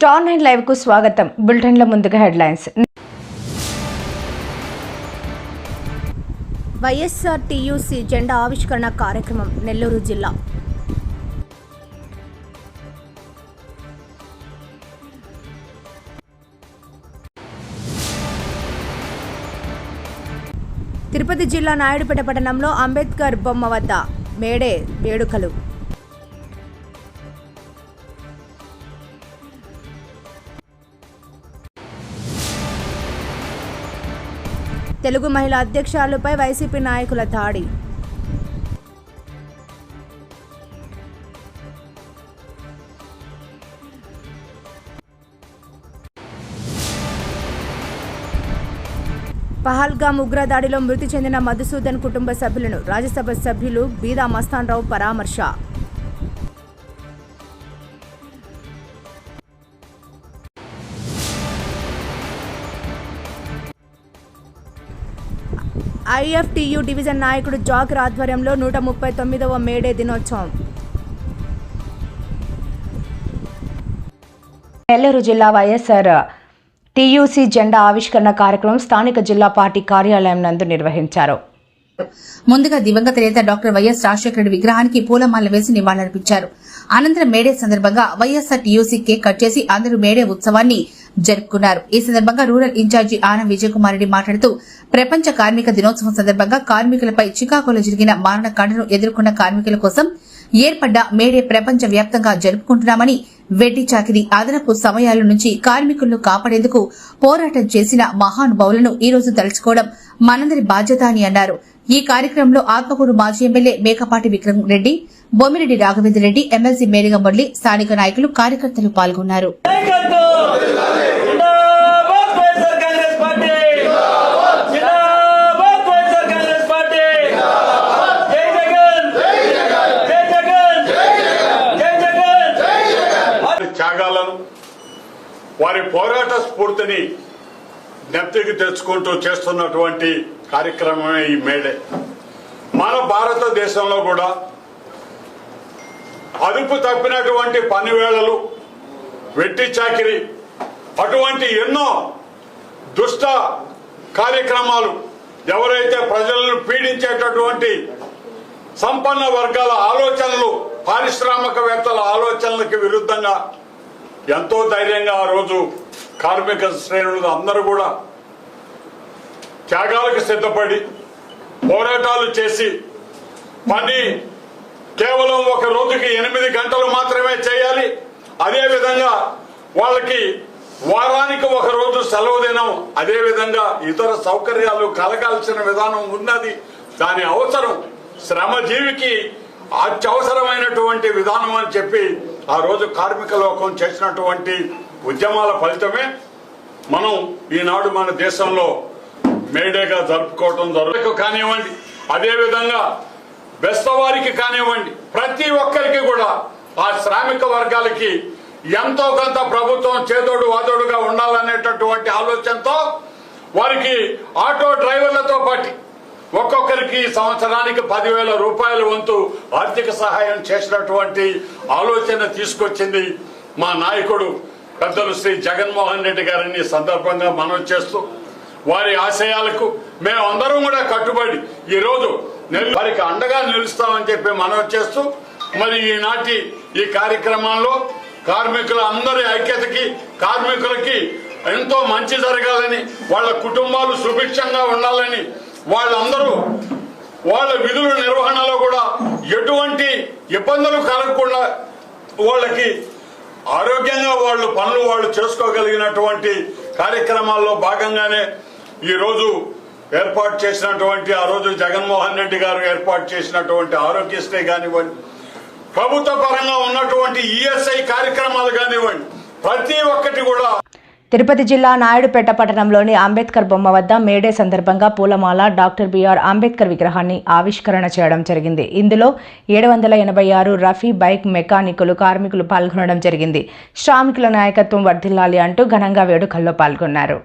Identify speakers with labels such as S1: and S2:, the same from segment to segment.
S1: Star 9 live కు స్వాగతం. బులెటిన్ల ముందుగా హెడ్లైన్స్.
S2: వైఎస్ఆర్ టీయూసీ జెండా ఆవిష్కరణ కార్యక్రమం నెల్లూరు జిల్లా. తిరుపతి జిల్లా నాయుడుపేట పట్టణంలో అంబేద్కర్ బొమ్మ వద్ద మేడే వేడుకలు. తెలుగు మహిళా అధ్యక్షురాలుపై వైసీపీ నాయకుల దాడి. పహల్గామ్ ఉగ్రదాడిలో మృతి చెందిన మధుసూదన్ కుటుంబ సభ్యులను రాజ్యసభ సభ్యులు బీదా మస్తాన్ రావు పరామర్శ. ఐఎఫ్టియు డివిజన్ నాయకుడు జాకిర్ ఆధ్వర్యంలో 139వ మేడే దినోత్సవం.
S1: నెల్లూరు జిల్లా వైఎస్ఆర్ టీయూసీ జెండా ఆవిష్కరణ కార్యక్రమం స్థానిక జిల్లా పార్టీ కార్యాలయం నందు నిర్వహించారు.
S3: ముందుగా దివంగత నేత డాక్టర్ వైఎస్ రాజశేఖర రెడ్డి విగ్రహానికి పూలమాల వేసి నివాళులర్పించారు. అనంతరం మేడే సందర్భంగా వైఎస్ఆర్ టీయూసీ కేక్ కట్ చేసి అందరూ మేడే ఉత్సవాన్ని జరుపుకున్నారు. ఈ సందర్భంగా రూరల్ ఇన్ఛార్జి ఆనం విజయకుమార్ రెడ్డి మాట్లాడుతూ ప్రపంచ కార్మిక దినోత్సవం సందర్భంగా కార్మికులపై చికాగోలో జరిగిన మారణకాండను ఎదుర్కొన్న కార్మికుల కోసం ఏర్పడ్డ మేడే ప్రపంచ వ్యాప్తంగా జరుపుకుంటున్నామని, వెడ్డి చాకిరీ అదనపు సమయాల నుంచి కార్మికులను కాపాడేందుకు పోరాటం చేసిన మహానుభావులను ఈ రోజు తలుచుకోవడం మనందరి బాధ్యత అని అన్నారు. ఈ కార్యక్రమంలో ఆత్మకూరు మాజీ ఎమ్మెల్యే మేకపాటి విక్రమ్ రెడ్డి, బొమ్మిరెడ్డి రాఘవేంద్ర రెడ్డి, ఎమ్మెల్సీ మేడిగ మురళి, స్థానిక నాయకులు, కార్యకర్తలు పాల్గొన్నారు.
S4: త్యాగాలను, వారి పోరాట స్ఫూర్తిని జ్ఞప్తికి తెచ్చుకుంటూ చేస్తున్నటువంటి కార్యక్రమమే ఈ మేడే. మన భారతదేశంలో కూడా అదుపు తప్పినటువంటి పని వేళలు, వెట్టి చాకిరి, అటువంటి ఎన్నో దుష్ట కార్యక్రమాలు, ఎవరైతే ప్రజలను పీడించేటటువంటి సంపన్న వర్గాల ఆలోచనలు, పారిశ్రామికవేత్తల ఆలోచనలకు విరుద్ధంగా ఎంతో ధైర్యంగా ఆ రోజు కార్మిక శ్రేణులు అందరూ కూడా త్యాగాలకు సిద్ధపడి పోరాటాలు చేసి పని కేవలం ఒక రోజుకి 8 గంటలు మాత్రమే చేయాలి. అదేవిధంగా వాళ్ళకి వారానికి ఒక రోజు సెలవు దినం, అదేవిధంగా ఇతర సౌకర్యాలు కలగాల్సిన విధానం ఉన్నది. దాని అవసరం శ్రమజీవికి అత్యవసరమైనటువంటి విధానం అని చెప్పి ఆ రోజు కార్మిక లోకం చేసినటువంటి ఉద్యమాల ఫలితమే మనం ఈనాడు మన దేశంలో మేడేగా జరుపుకోవటం కానివ్వండి, అదేవిధంగా బెస్తవారికి కానివ్వండి, ప్రతి ఒక్కరికి కూడా ఆ శ్రామిక వర్గాలకి ఎంతో కొంత ప్రభుత్వం చేదోడు వాదోడుగా ఉండాలనేటటువంటి ఆలోచనతో వారికి ఆటో డ్రైవర్లతో పాటు ఒక్కొక్కరికి సంవత్సరానికి 10,000 రూపాయల వంతు ఆర్థిక సహాయం చేసినటువంటి ఆలోచన తీసుకొచ్చింది మా నాయకుడు పెద్దలు శ్రీ జగన్మోహన్ రెడ్డి గారిని సందర్భంగా మనవి చేస్తూ, వారి ఆశయాలకు మేమందరం కూడా కట్టుబడి ఈరోజు వారికి అండగా నిలుస్తామని చెప్పి మనవి చేస్తూ, మరి ఈనాటి ఈ కార్యక్రమాల్లో కార్మికుల అందరి ఐక్యతకి, కార్మికులకి ఎంతో మంచి జరగాలని, వాళ్ళ కుటుంబాలు సుభిక్షంగా ఉండాలని, వాళ్ళందరూ వాళ్ళ విధుల నిర్వహణలో కూడా ఎటువంటి ఇబ్బందులు కలగకుండా వాళ్ళకి ఆరోగ్యంగా వాళ్ళు పనులు వాళ్ళు చేసుకోగలిగినటువంటి కార్యక్రమాల్లో భాగంగానే ఈరోజు ఏర్పాటు చేసినటువంటి, ఆ రోజు జగన్మోహన్ రెడ్డి గారు ఏర్పాటు చేసినటువంటి ఆరోగ్యశ్రీ కానివ్వండి, ప్రభుత్వ పరంగా ఉన్నటువంటి ఈఎస్ఐ కార్యక్రమాలు కానివ్వండి, ప్రతి ఒక్కటి కూడా.
S1: తిరుపతి జిల్లా నాయుడుపేట పట్టణంలోని అంబేద్కర్ బొమ్మ వద్ద మేడే సందర్భంగా పూలమాల, డాక్టర్ బిఆర్ అంబేద్కర్ విగ్రహాన్ని ఆవిష్కరణ చేయడం జరిగింది. ఇందులో 786 రఫీ బైక్ మెకానికులు, కార్మికులు పాల్గొనడం జరిగింది. శ్రామికుల నాయకత్వం వర్ధిల్లాలి అంటూ ఘనంగా వేడుకల్లో పాల్గొన్నారు.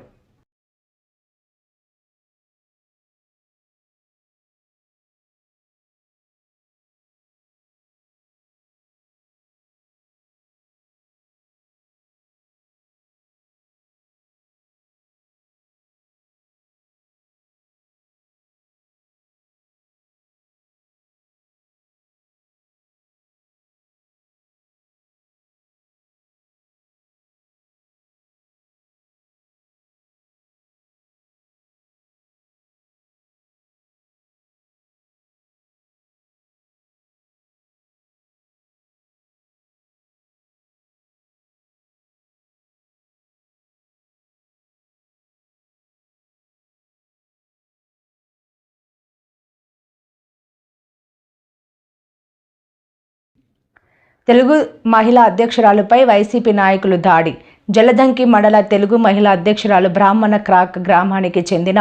S1: తెలుగు మహిళా అధ్యక్షురాలుపై వైసీపీ నాయకులు దాడి. జలదంకి మండల తెలుగు మహిళా అధ్యక్షురాలు బ్రాహ్మణ క్రాక్ గ్రామానికి చెందిన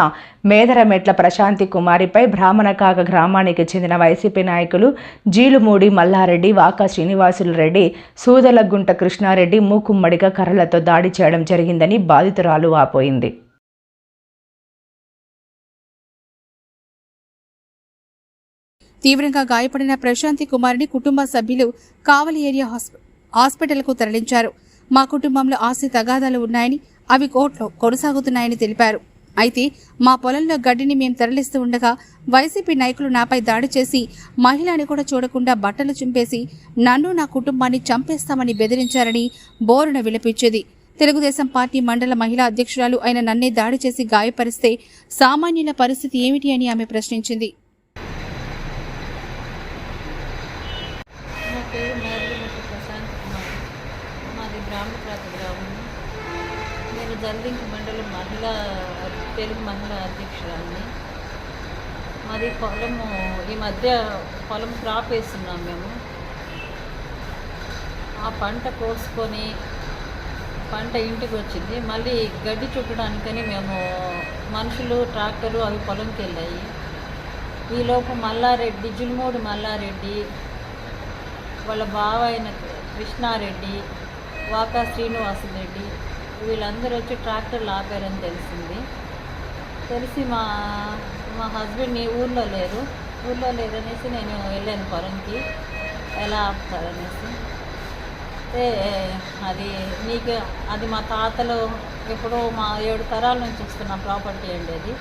S1: మేదరమెట్ల ప్రశాంతి కుమారిపై బ్రాహ్మణ కాక గ్రామానికి చెందిన వైసీపీ నాయకులు జీలుమూడి మల్లారెడ్డి, వాకా శ్రీనివాసులు రెడ్డి, సూదలగుంట కృష్ణారెడ్డి మూకుమ్మడిగా కర్రలతో దాడి చేయడం జరిగిందని బాధితురాలు వాపోయింది.
S3: తీవ్రంగా గాయపడిన ప్రశాంతి కుమార్ని కుటుంబ సభ్యులు కావలి ఏరియా హాస్పిటల్కు తరలించారు. మా కుటుంబంలో ఆస్తి తగాదాలు ఉన్నాయని, అవి కోర్టులో కొనసాగుతున్నాయని తెలిపారు. అయితే మా పొలంలో గడ్డిని మేము తరలిస్తూ ఉండగా వైసీపీ నాయకులు నాపై దాడి చేసి మహిళని కూడా చూడకుండా బట్టలు చింపేసి నన్ను, నా కుటుంబాన్ని చంపేస్తామని బెదిరించారని బోరున విలపించేది. తెలుగుదేశం పార్టీ మండల మహిళా అధ్యక్షురాలు అయిన నన్నే దాడి చేసి గాయపరిస్తే సామాన్యుల పరిస్థితి ఏమిటి అని ఆమె ప్రశ్నించింది.
S5: మాది బ్రాహ్మణప్రాత గ్రామం. నేను జల్దింకి మండలం తెలుగు మహిళా అధ్యక్షురాలని. మాది పొలము, ఈ మధ్య పొలం క్రాప్ వేస్తున్నాం మేము. ఆ పంట కోసుకొని పంట ఇంటికి వచ్చింది. మళ్ళీ గడ్డి చుట్టడానికని మేము మనుషులు, ట్రాక్టరు అవి పొలంకి వెళ్ళాయి. ఈలోపు మల్లారెడ్డి, జుల్మూడి మల్లారెడ్డి, వాళ్ళ బావ అయిన కృష్ణారెడ్డి, వాకా శ్రీనివాసురెడ్డి వీళ్ళందరూ వచ్చి ట్రాక్టర్లు ఆపారని తెలిసి మా హస్బెండ్ని ఊళ్ళో లేరనేసి నేను వెళ్ళాను పొలంకి, ఎలా ఆపుతారనేసి. అది మా తాతలు ఎప్పుడో మా 7 తరాల నుంచి వస్తున్న ప్రాపర్టీ అండి. అది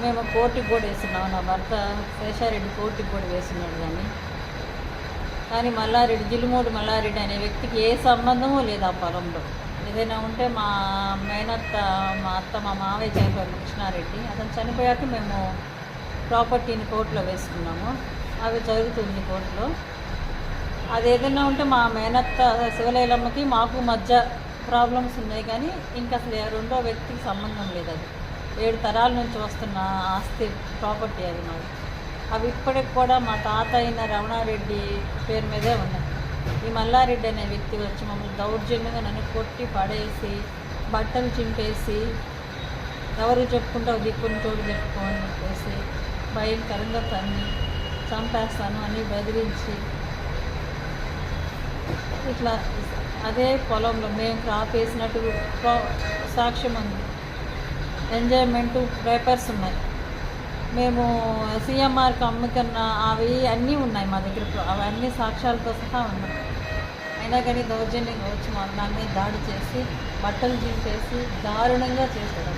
S5: మేము కోర్టుకి కూడా వేస్తున్నాము. నా భర్త శేషారెడ్డి కోర్టుకి కూడా వేస్తున్నాడు. కానీ మల్లారెడ్డి, జిలుమూడి మల్లారెడ్డి అనే వ్యక్తికి ఏ సంబంధమూ లేదు ఆ పొలంలో. ఏదైనా ఉంటే మా మేనత్త, మా అత్త, మా మావయ్య చనిపోయారు కృష్ణారెడ్డి. అతను చనిపోయాక మేము ప్రాపర్టీని కోర్టులో వేసుకున్నాము. అవి జరుగుతుంది కోర్టులో. అది ఏదైనా ఉంటే మా మేనత్త శివలేలమ్మకి మాకు మధ్య ప్రాబ్లమ్స్ ఉన్నాయి, కానీ ఇంకా అసలు రెండో వ్యక్తికి సంబంధం లేదు. అది 7 తరాల నుంచి వస్తున్న ఆస్తి ప్రాపర్టీ అది మాది. అవి ఇప్పటికి కూడా మా తాత అయిన రమణారెడ్డి పేరు మీదే ఉన్నాయి. ఈ మల్లారెడ్డి అనే వ్యక్తి వచ్చి మమ్మల్ని దౌర్జన్యంగా నన్ను కొట్టి పడేసి బట్టలు చింపేసి, ఎవరు చెప్పుకుంటావు దిక్కుని తోడు చెప్పుకోని చెప్పేసి భయంకరంగా తన్ని చంపేస్తాను అని బెదిరించి, ఇట్లా అదే పొలంలో మేము క్రాప్ వేసినట్టు సాక్ష్యం ఉంది, ఎంజాయ్మెంటు పేపర్స్ ఉన్నాయి, మేము సిఎంఆర్కి అమ్ముకున్న అవి అన్నీ ఉన్నాయి మా దగ్గర. అవన్నీ సాక్ష్యాలతో సహా ఉన్నాయి. అయినా కానీ దౌర్జన్యంగా వచ్చి మా నాన్న దాడి చేసి బట్టలు చింపేసి దారుణంగా చేశారు.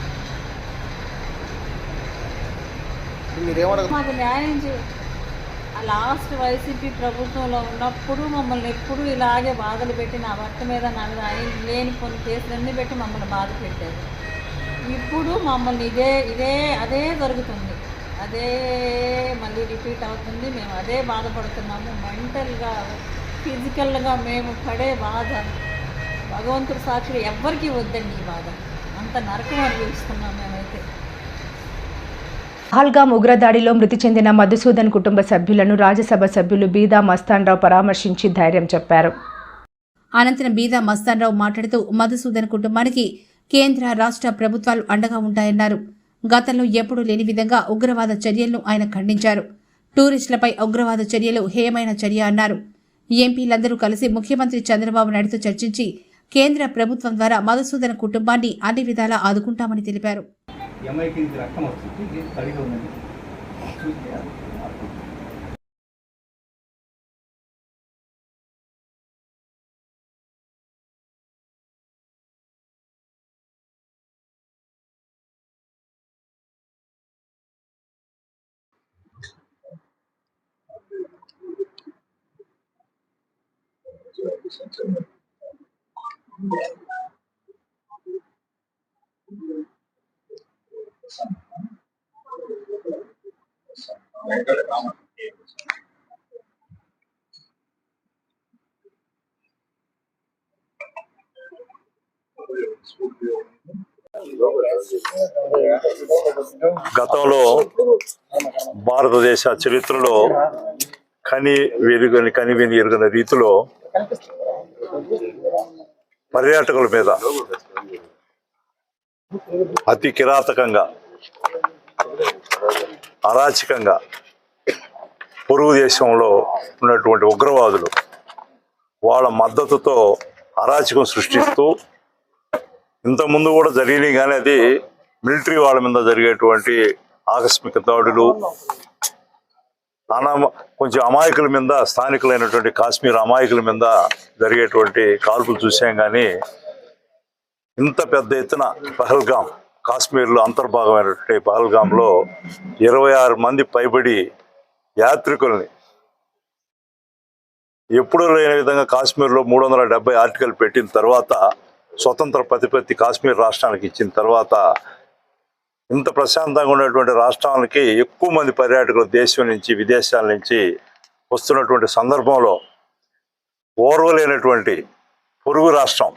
S5: మాకు న్యాయం లాస్ట్ వైసీపీ ప్రభుత్వంలో ఉన్నప్పుడు మమ్మల్ని ఎప్పుడు ఇలాగే బాధలు పెట్టి నా భర్త మీద నా మీద లేని కొన్ని కేసులన్నీ పెట్టి మమ్మల్ని బాధ పెట్టారు. ఇప్పుడు మమ్మల్ని అదే జరుగుతుంది, అదే మళ్ళీ రిపీట్ అవుతుంది. మేము అదే బాధపడుతున్నాము. మెంటల్గా, ఫిజికల్గా మేము పడే బాధ భగవంతుడి సాక్షులు ఎవ్వరికీ వద్దండి. ఈ బాధ అంత నరకం అనుభవిస్తున్నాం మేమైతే.
S1: పహల్గామ్ ఉగ్రదాడిలో మృతి చెందిన మధుసూదన్ కుటుంబ సభ్యులను రాజ్యసభ సభ్యులు బీదా మస్తాన్రావు పరామర్శించి ధైర్యం చెప్పారు.
S3: అనంతరం బీదా మస్తాన్రావు మాట్లాడుతూ మధుసూదన్ కుటుంబానికి కేంద్ర, రాష్ట్ర ప్రభుత్వాలు అండగా ఉంటాయన్నారు. గతంలో ఎప్పుడూ లేని విధంగా ఉగ్రవాద చర్యలను ఆయన ఖండించారు. టూరిస్టులపై ఉగ్రవాద చర్యలు హేయమైన చర్య అన్నారు. ఎంపీలందరూ కలిసి ముఖ్యమంత్రి చంద్రబాబు నాయుడుతో చర్చించి కేంద్ర ప్రభుత్వం ద్వారా మధుసూదన్ కుటుంబాన్ని అన్ని విధాలా ఆదుకుంటామని తెలిపారు.
S6: గతంలో భారతదేశ చరిత్రలో కనివిని ఎరుగని రీతిలో పర్యాటకుల మీద అతి కిరాతకంగా అరాచకంగా పొరుగు దేశంలో ఉన్నటువంటి ఉగ్రవాదులు వాళ్ళ మద్దతుతో అరాచకం సృష్టిస్తూ ఇంతకుముందు కూడా జరిగినాయి, కానీ అది మిలిటరీ వాళ్ళ మీద జరిగేటువంటి ఆకస్మిక దాడులు, కొంచెం అమాయకుల మీద, స్థానికులైనటువంటి కాశ్మీర్ అమాయకుల మీద జరిగేటువంటి కాల్పులు చూసాం. కానీ ఇంత పెద్ద ఎత్తున పహల్గాం, కాశ్మీర్లో అంతర్భాగమైనటువంటి పహల్గాంలో 26 మంది పైబడి యాత్రికుల్ని ఎప్పుడూ లేని విధంగా కాశ్మీర్లో 370 ఆర్టికల్ పెట్టిన తర్వాత, స్వతంత్ర ప్రతిపత్తి కాశ్మీర్ రాష్ట్రానికి ఇచ్చిన తర్వాత, ఇంత ప్రశాంతంగా ఉన్నటువంటి రాష్ట్రానికి ఎక్కువ మంది పర్యాటకులు దేశం నుంచి, విదేశాల నుంచి వస్తున్నటువంటి సందర్భంలో ఓర్వలేనటువంటి పొరుగు రాష్ట్రం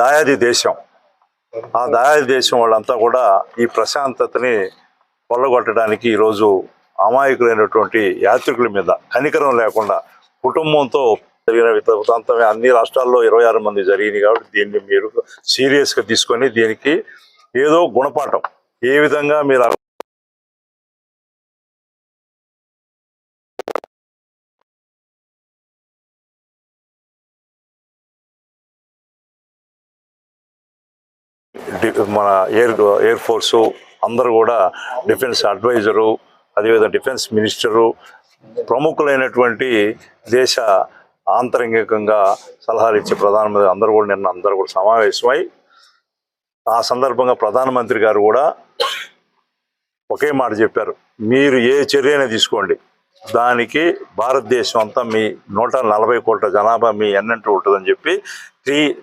S6: దాయాది దేశం, ఆ దాయాది దేశం వాళ్ళంతా కూడా ఈ ప్రశాంతతని కొల్లగొట్టడానికి ఈరోజు అమాయకులైనటువంటి యాత్రికుల మీద కనికరం లేకుండా కుటుంబంతో జరిగిన వృత్తాంతమే అన్ని రాష్ట్రాల్లో 26 మంది జరిగింది. కాబట్టి దీన్ని మీరు సీరియస్గా తీసుకొని దీనికి ఏదో గుణపాఠం ఏ విధంగా మీరు మన ఎయిర్ ఫోర్సు అందరూ కూడా, డిఫెన్స్ అడ్వైజరు, అదేవిధంగా డిఫెన్స్ మినిస్టరు, ప్రముఖులైనటువంటి దేశ ఆంతరంగికంగా సలహాలు ఇచ్చే ప్రధానమంత్రి అందరూ కూడా అందరూ కూడా సమావేశమై ఆ సందర్భంగా ప్రధానమంత్రి గారు కూడా ఒకే మాట చెప్పారు, మీరు ఏ చర్యనే తీసుకోండి, దానికి భారతదేశం అంతా మీ 140 కోట్ల జనాభా మీ ఎన్నంటూ ఉంటుందని చెప్పి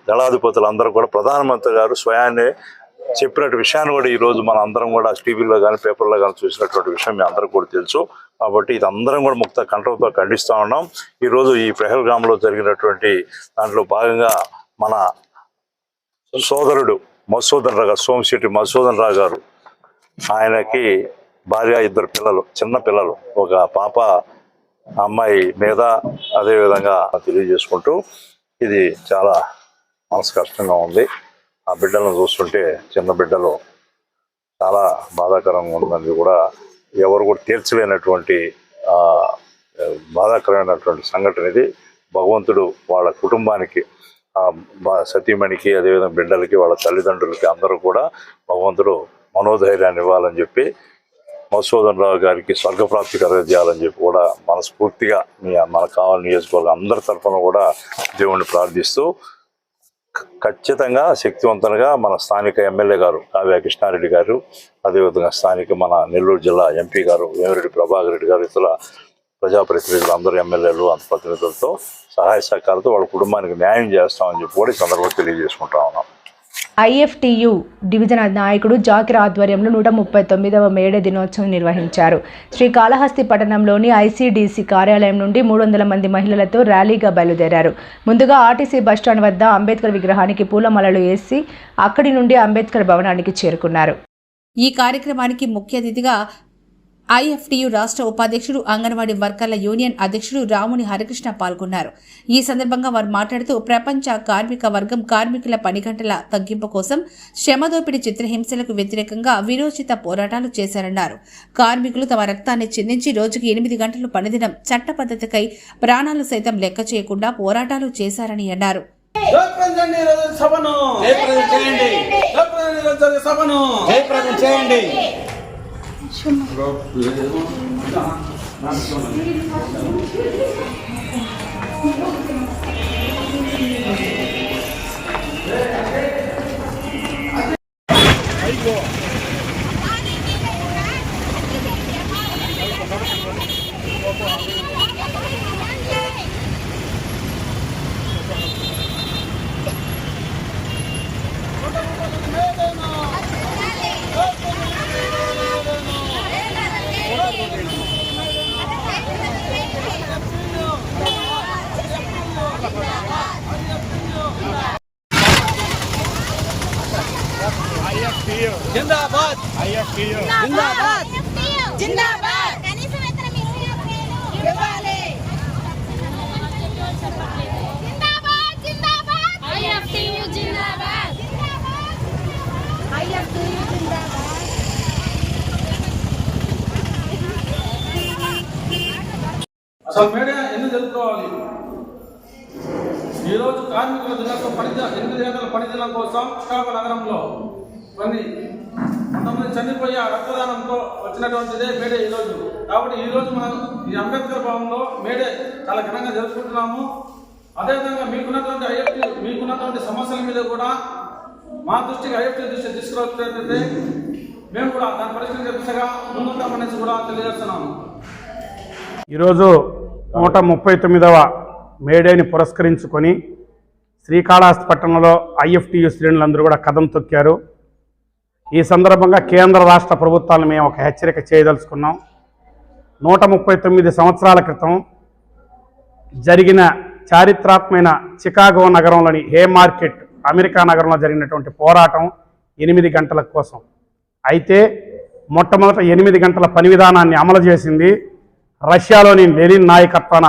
S6: దళాధిపతులు అందరూ కూడా ప్రధానమంత్రి గారు స్వయాన్నే చెప్పినట్టు విషయాన్ని కూడా ఈరోజు మన అందరం కూడా టీవీలో కానీ పేపర్లో కానీ చూసినటువంటి విషయం మీ అందరికీ కూడా తెలుసు. కాబట్టి ఇది అందరం కూడా ముక్త కంఠంతో ఖండిస్తూ ఉన్నాం. ఈరోజు ఈ పహల్గాంలో జరిగినటువంటి దాంట్లో భాగంగా మన సోదరుడు మధుసూదన్ రావు గారు, సోమశెట్టి మధుసూదన్ రావు గారు, ఆయనకి భార్య, 2 పిల్లలు, చిన్న పిల్లలు, ఒక పాప అమ్మాయి మీద అదేవిధంగా తెలియజేసుకుంటూ ఇది చాలా మనసు కష్టంగా ఉంది. ఆ బిడ్డలను చూస్తుంటే చిన్న బిడ్డలు చాలా బాధాకరంగా ఉందని కూడా ఎవరు కూడా తీర్చలేనటువంటి బాధాకరమైనటువంటి సంఘటన ఇది. భగవంతుడు వాళ్ళ కుటుంబానికి, సతీమణికి, అదేవిధంగా బిడ్డలకి, వాళ్ళ తల్లిదండ్రులకి అందరూ కూడా భగవంతుడు మనోధైర్యాన్ని ఇవ్వాలని చెప్పి, మధుసూదన్ రావు గారికి స్వర్గప్రాప్తి కలగజేయాలని చెప్పి కూడా మనస్ఫూర్తిగా మన కావాలి నియోజకవర్గం అందరి తరఫున కూడా దేవుణ్ణి ప్రార్థిస్తూ, ఖచ్చితంగా శక్తివంతంగా మన స్థానిక ఎమ్మెల్యే గారు కావ్య కృష్ణారెడ్డి గారు, అదేవిధంగా స్థానిక మన నెల్లూరు జిల్లా ఎంపీ గారు వేమిరెడ్డి ప్రభాకర్ రెడ్డి గారు, ఇతర ప్రజాప్రతినిధులు, అందరూ ఎమ్మెల్యేలు, అంత ప్రతినిధులతో సహాయ సహకారాలతో వాళ్ళ కుటుంబానికి న్యాయం చేస్తామని చెప్పి కూడా ఈ సందర్భంగా తెలియజేసుకుంటా ఉన్నాం.
S1: ఐఎఫ్టియు డివిజన్ నాయకుడు జాకిర్ ఆధ్వర్యంలో 139వ మేడే దినోత్సవం నిర్వహించారు. శ్రీకాళహస్తి పట్టణంలోని ఐసీడీసీ కార్యాలయం నుండి 300 మంది మహిళలతో ర్యాలీగా బయలుదేరారు. ముందుగా ఆర్టీసీ బస్టాండ్ వద్ద అంబేద్కర్ విగ్రహానికి పూలమాలలు వేసి అక్కడి నుండి అంబేద్కర్ భవనానికి చేరుకున్నారు.
S3: ఈ కార్యక్రమానికి ముఖ్య అతిథిగా ఐఎఫ్టియు రాష్ట్ర ఉపాధ్యక్షుడు, అంగన్వాడీ వర్కర్ల యూనియన్ అధ్యక్షుడు రాముని హరికృష్ణ పాల్గొన్నారు. ఈ సందర్భంగా వారు మాట్లాడుతూ ప్రపంచ కార్మిక వర్గం కార్మికుల పని గంటల తగ్గింపు కోసం శ్రమదోపిడీ, చిత్రహింసలకు వ్యతిరేకంగా విరోచిత పోరాటాలు చేశారన్నారు. కార్మికులు తమ రక్తాన్ని చిందించి రోజుకి 8 గంటలు పనిదినం చట్టపద్ధతికై ప్రాణాలు సైతం లెక్క చేయకుండా పోరాటాలు చేశారని అన్నారు.
S7: జిందాబాద్ ఐఎఫ్టియు జిందాబాద్ జిందాబాద్ కనీస వేతనం ఇవ్వాలి. అసలు మేడే ఎందుకు జరుపుకోవాలి? ఈరోజు కార్మికుల దినోత్సవం 8 గంటల పని దినం కోసం చికాగో నగరంలో కొంతమంది పోయి ఆ రక్తదానంతో వచ్చినటువంటిదే మేడే ఈరోజు. కాబట్టి ఈరోజు మనం ఈ అంబేద్కర్ భవన్లో మేడే చాలా ఘనంగా జరుపుకుంటున్నాము. అదేవిధంగా మీకున్నటువంటి సమస్యల మీద కూడా మా దృష్టికి ఐఎఫ్టీ దృష్టి తీసుకురావాలంటే మేము కూడా దాని పరిష్కరించే దిశగా ముందుంటామనేసి కూడా తెలియజేస్తున్నాము.
S8: ఈరోజు 139వ మేడేని పురస్కరించుకొని శ్రీకాళహస్తి పట్టణంలో ఐఎఫ్టీయు శ్రేణులందరూ కూడా కదం తొక్కారు. ఈ సందర్భంగా కేంద్ర రాష్ట్ర ప్రభుత్వాలను మేము ఒక హెచ్చరిక చేయదలుచుకున్నాం. 139 సంవత్సరాల క్రితం జరిగిన చారిత్రాత్మకమైన చికాగో నగరంలోని హే మార్కెట్ అమెరికా నగరంలో జరిగినటువంటి పోరాటం 8 గంటల కోసం. అయితే మొట్టమొదట 8 గంటల పని విధానాన్ని అమలు చేసింది రష్యాలోని లెనిన్ నాయకత్వాన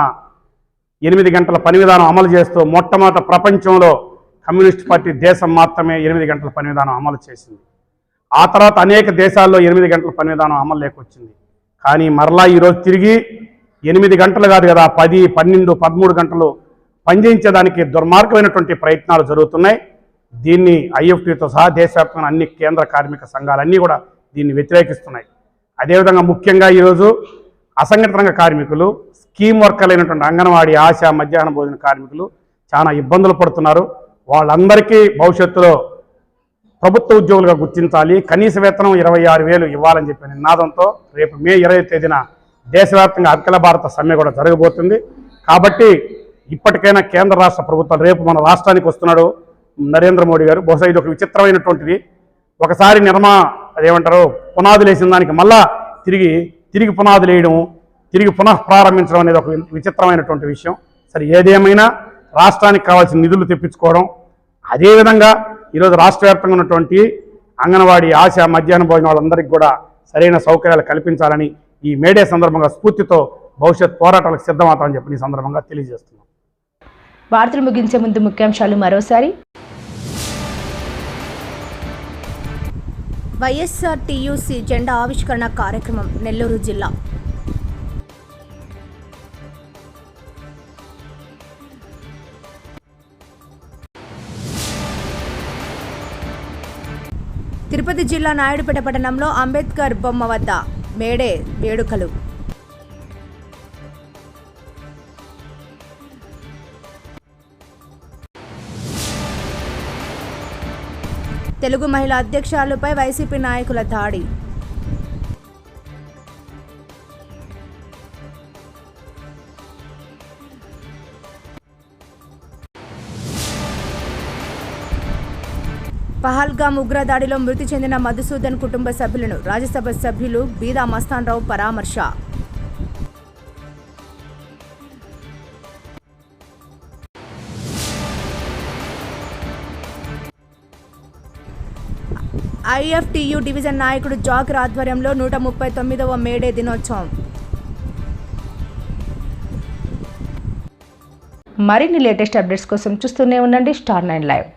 S8: 8 గంటల పని విధానం అమలు చేస్తూ మొట్టమొదట ప్రపంచంలో కమ్యూనిస్ట్ పార్టీ దేశం మాత్రమే 8 గంటల పని విధానం అమలు చేసింది. ఆ తర్వాత అనేక దేశాల్లో 8 గంటల పని విధానం అమలు లేకొచ్చింది. కానీ మరలా ఈరోజు తిరిగి 8 గంటలు కాదు కదా 10, 12, 13 గంటలు పనిచేయించడానికి దుర్మార్గమైనటువంటి ప్రయత్నాలు జరుగుతున్నాయి. దీన్ని ఐఎఫ్టీతో సహా దేశవ్యాప్తంగా అన్ని కేంద్ర కార్మిక సంఘాలన్నీ కూడా దీన్ని వ్యతిరేకిస్తున్నాయి. అదేవిధంగా ముఖ్యంగా ఈరోజు అసంఘటిత రంగ కార్మికులు, స్కీమ్ వర్కర్లైనటువంటి అంగన్వాడీ, ఆశా, మధ్యాహ్న భోజన కార్మికులు చాలా ఇబ్బందులు పడుతున్నారు. వాళ్ళందరికీ భవిష్యత్తులో ప్రభుత్వ ఉద్యోగులుగా గుర్తించాలి, కనీస వేతనం 26,000 ఇవ్వాలని చెప్పిన నినాదంతో రేపు మే 20వ తేదీన దేశవ్యాప్తంగా అఖిల భారత సమ్మె కూడా జరగబోతుంది. కాబట్టి ఇప్పటికైనా కేంద్ర రాష్ట్ర ప్రభుత్వాలు, రేపు మన రాష్ట్రానికి వస్తున్నాడు నరేంద్ర మోడీ గారు, బహుశా ఇది ఒక విచిత్రమైనటువంటిది. ఒకసారి అదేమంటారు పునాదులు వేసిన దానికి మళ్ళా తిరిగి పునాదులు వేయడం, తిరిగి పునఃప్రారంభించడం అనేది ఒక విచిత్రమైనటువంటి విషయం. సరే, ఏదేమైనా రాష్ట్రానికి కావాల్సిన నిధులు తెప్పించుకోవడం, అదేవిధంగా ఈరోజు రాష్ట్ర వ్యాప్తంగా ఉన్నటువంటి అంగన్వాడీ, ఆశా, మధ్యాహ్న భోజనం వాళ్ళందరికీ కూడా సరైన సౌకర్యాలు కల్పించాలని ఈ మేడే సందర్భంగా స్ఫూర్తితో భవిష్యత్ పోరాటాలకు సిద్ధమవుతామని చెప్పి ఈ సందర్భంగా తెలియజేస్తున్నాం.
S1: వార్తలు ముగించే ముందు ముఖ్యాంశాలు మరోసారి.
S2: వైఎస్ఆర్టీయూసీ జెండా ఆవిష్కరణ కార్యక్రమం నెల్లూరు జిల్లా. తిరుపతి జిల్లా నాయుడుపేట పట్టణంలో అంబేద్కర్ బొమ్మ వద్ద మేడే వేడుకలు. తెలుగు మహిళా అధ్యక్షురాలుపై వైసీపీ నాయకుల దాడి. పహల్గాం ఉగ్రదాడిలో మృతి చెందిన మధుసూదన్ కుటుంబ సభ్యులను రాజ్యసభ సభ్యులు బీదా మస్తాన్ రావు పరామర్శ. ఐఎఫ్టీయు డివిజన్ నాయకుడు జాకిర్ ఆధ్వర్యంలో 139వ మేడే దినోత్సవం.
S1: మరిన్ని లేటెస్ట్ అప్డేట్స్ కోసం చూస్తూనే ఉండండి Star 9 Live.